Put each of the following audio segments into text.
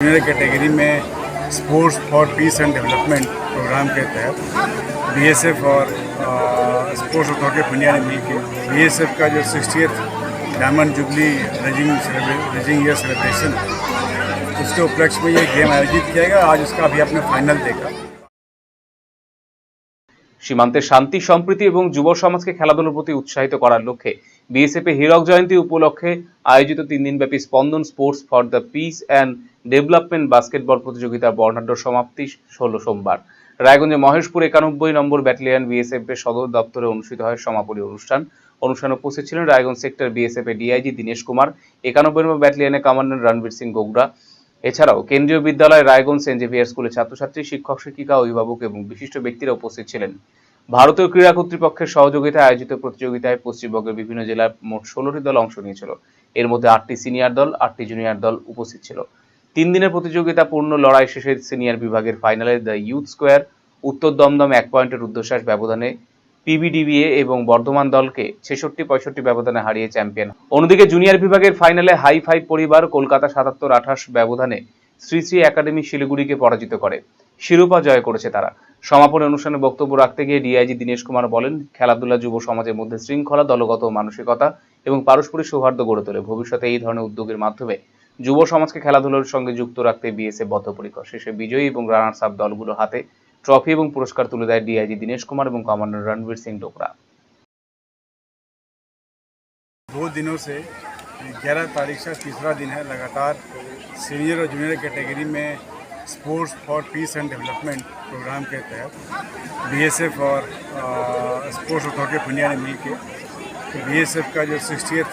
Junior category में sports for peace and development program के तहत बीएसएफ और स्पोर्ट्स अथॉरिटी ऑफ इंडिया ने मिलकर बीएसएफ का जो 60th diamond jubilee raising year celebration उसके उपलक्ष्य में ये गेम आयोजित किया गया। आज उसका अभी आपने फाइनल देखा। সীমান্তে শান্তি সম্প্রীতি এবং যুব সমাজকে খেলাধুলার প্রতি উৎসাহিত করার লক্ষ্যে বিএসএফ এ হীরক জয়ন্তী উপলক্ষে আয়োজিত 3 দিনব্যাপী স্পন্দন sports for the piece and development basketball প্রতিযোগিতার বর্ণাঢ্য সমাপ্তি হল সোমবার। রায়গঞ্জে মহেশপুর 91 নম্বর ব্যাটালিয়ন বিএসএফ এর সদর দপ্তরে অনুষ্ঠিত হয় সমাপনী অনুষ্ঠানে উপস্থিত ছিলেন রায়গঞ্জ সেক্টর বিএসএফ এর ডিআইজি দীনেশ কুমার, 91 নম্বর ব্যাটালিয়নের কমান্ডার রণবীর সিং গোগরা। এছাড়াও কেন্দ্রীয় বিদ্যালয় রায়গঞ্জ সেন্ট জেভিয়ার স্কুলের ছাত্রছাত্রী, শিক্ষক শিক্ষিকা, অভিভাবক এবং বিশিষ্ট ব্যক্তিরা উপস্থিত ছিলেন। ভারতীয় ক্রীড়া কর্তৃপক্ষের সহযোগিতায় আয়োজিত প্রতিযোগিতায় পশ্চিমবঙ্গের বিভিন্ন জেলার মোট 16টি দল অংশ নিয়েছিল। এর মধ্যে 8টি সিনিয়র দল, 8টি জুনিয়র দল উপস্থিত ছিল। 3 দিনের প্রতিযোগিতা পূর্ণ লড়াই শেষে সিনিয়র বিভাগের ফাইনালে দ্য ইউথ স্কোয়ার উত্তর দমদম 1 পয়েন্টের রুদ্ধশ্বাস ব্যবধানে পিবিডিবিএ এবং বর্ধমান দলকে 66-65 ব্যবধানে হারিয়ে চ্যাম্পিয়ন। অন্যদিকে জুনিয়র বিভাগের ফাইনালে হাই ফাইভ পরিবার কলকাতা 77-28 ব্যবধানে শ্রী শ্রী একাডেমি শিলিগুড়িকে পরাজিত করে শিরোপা জয় করেছে তারা। সমাপনী অনুষ্ঠানে বক্তব্য রাখতে গিয়ে ডিআইজি দীনেশ কুমার বলেন, খেলাধুলা যুব সমাজের মধ্যে শৃঙ্খলা, দলগত মানসিকতা এবং পারস্পরিক সৌহার্দ্য গড়ে তোলে। ভবিষ্যতে এই ধরনের উদ্যোগের মাধ্যমে যুব সমাজকে খেলাধুলার সঙ্গে যুক্ত রাখতে বিএসএফ বদ্ধপরিকর। শেষে বিজয়ী এবং রানার্স আপ দলগুলোর হাতে ट्रॉफी এবং পুরস্কার তুলে দেয় ডিআইজি দীনেশ কুমার এবং কমান্ডার রণবীর সিং डोगरा। 2 दिनों से 11 तारीख से तीसरा दिन है। लगातार सीनियर और जूनियर कैटेगरी में sports for peace and development program के तहत बीएसएफ और स्पोर्ट्स अथॉरिटी ऑफ इंडिया ने मिलकर बीएसएफ का जो 60th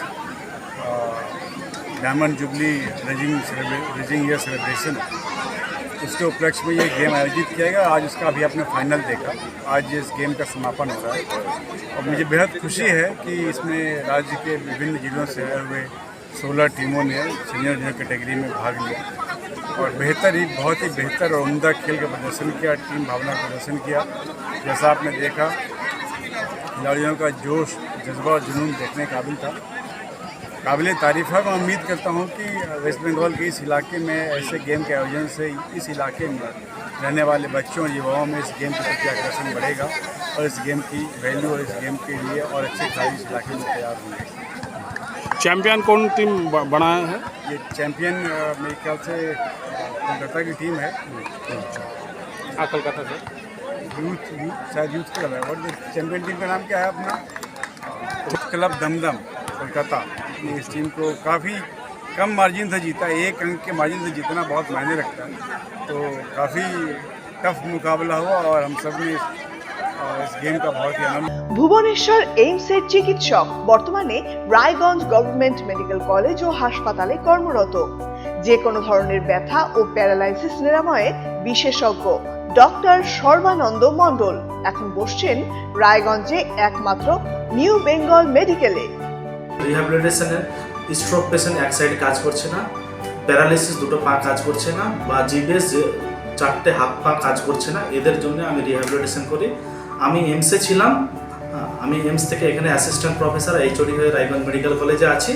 diamond jubilee raising year celebration उसके उपलक्ष्य में ये गेम आयोजित किया गया। आज उसका अभी आपने फाइनल देखा। आज इस गेम का समापन हो रहा है और मुझे बेहद खुशी है कि इसमें राज्य के विभिन्न जिलों से आए हुए 16 टीमों ने सीनियर जूनियर कैटेगरी में भाग लिया और बहुत ही बेहतर और उम्दा खेल का प्रदर्शन किया। टीम भावना का प्रदर्शन किया। जैसा आपने देखा, खिलाड़ियों का जोश, जज्बा और जुनून देखने काबिल था, काबिल तारीफ़ है। मैं उम्मीद करता हूँ कि वेस्ट बंगाल के इस इलाके में ऐसे गेम के आयोजन से इस इलाके में रहने वाले बच्चों और युवाओं में इस गेम के प्रति आकर्षण बढ़ेगा और इस गेम की वैल्यू और इस गेम के लिए और अच्छे खिलाड़ी इस इलाके में तैयार होंगे। चैंपियन कौन टीम बनाया है? ये चैंपियन मेरे ख्याल से कोलकाता की टीम है। कोलकाता से शायद यूथ क्लब है। और चैंपियन टीम का नाम क्या है अपना? Youth club Dumdum Kolkata. इस टीम को काफ़ी कम मार्जिन से जीता। 1 अंक के मार्जिन से जीतना बहुत मायने रखता है। तो काफ़ी टफ मुकाबला हुआ और हम सब ने इस गेम का बहुत ही आनंद। ভুবনেশ্বর এইমসের চিকিৎসক বর্তমানে রায়গঞ্জ গভর্নমেন্ট মেডিকেল কলেজ ও হাসপাতালে কর্মরত। যে কোনো ধরনের ব্যথা ও প্যারালাইসিস নিরাময়ে বিশেষজ্ঞ ডক্টর সর্বানন্দ মণ্ডল এখন বসছেন রায়গঞ্জে একমাত্র নিউ বেঙ্গল মেডিকেলে। রিহ্যাবিলিটেশনের স্ট্রোক পেশেন্ট এক সাইডে কাজ করছে না, প্যারালাইসিস দুটো পা কাজ করছে না, বা জিবিএস 4টে হাত পা কাজ করছে না, এদের জন্য আমি রিহ্যাবিলিটেশন করি। আমি এমসে ছিলাম। আমি এমস থেকে এখানে অ্যাসিস্ট্যান্ট প্রফেসর এইচওডি হয়ে রায়গঞ্জ মেডিকেল কলেজে আছি।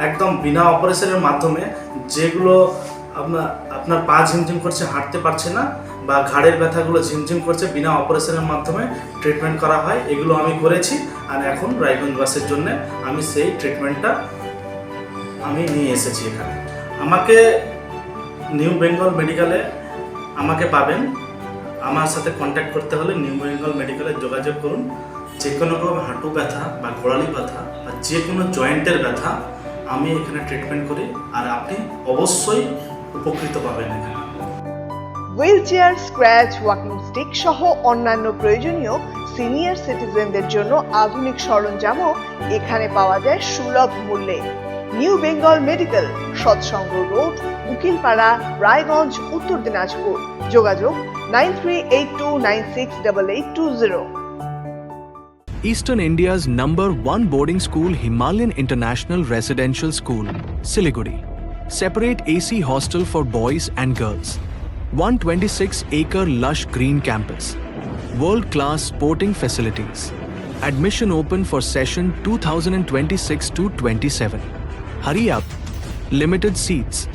একদম বিনা অপারেশনের মাধ্যমে যেগুলো আপনার পা ঝিমঝিম করছে, হাঁটতে পারছে না, বা ঘাড়ের ব্যথাগুলো ঝিমঝিম করছে, বিনা অপারেশনের মাধ্যমে ট্রিটমেন্ট করা হয়। এগুলো আমি করেছি আর এখন রায়গঞ্জবাসীর জন্য আমি সেই ট্রিটমেন্টটা আমি নিয়ে এসেছি এখানে। আমাকে নিউ বেঙ্গল মেডিকেলে আমাকে পাবেন। আমার সাথে কন্ট্যাক্ট করতে হলে নিউ বেঙ্গল মেডিকেলে যোগাযোগ করুন। যে কোনো রকম হাঁটু ব্যথা বা গোড়ালি ব্যথা বা যে কোনো জয়েন্টের ব্যথা আমি এখানে ট্রিটমেন্ট করি আর আপনি অবশ্যই উপকৃত পাবেন এখানে। হুইলচেয়ার, স্ক্র্যাচ, ওয়াকিং স্টিক সহ অন্যান্য প্রয়োজনীয় সিনিয়র সিটিজেনদের জন্য আধুনিক সরঞ্জামও এখানে পাওয়া যায় সুলভ মূল্যে। নিউ বেঙ্গল মেডিকেল, সৎসঙ্গ রোড, উকিলপাড়া, রায়গঞ্জ, উত্তর দিনাজপুর। যোগাযোগ 9382968820। Eastern India's #1 boarding school, Himalayan International Residential School, Siliguri. Separate AC hostel for boys and girls. 126-acre lush green campus. World-class sporting facilities. Admission open for session 2026-27. Hurry up. Limited seats.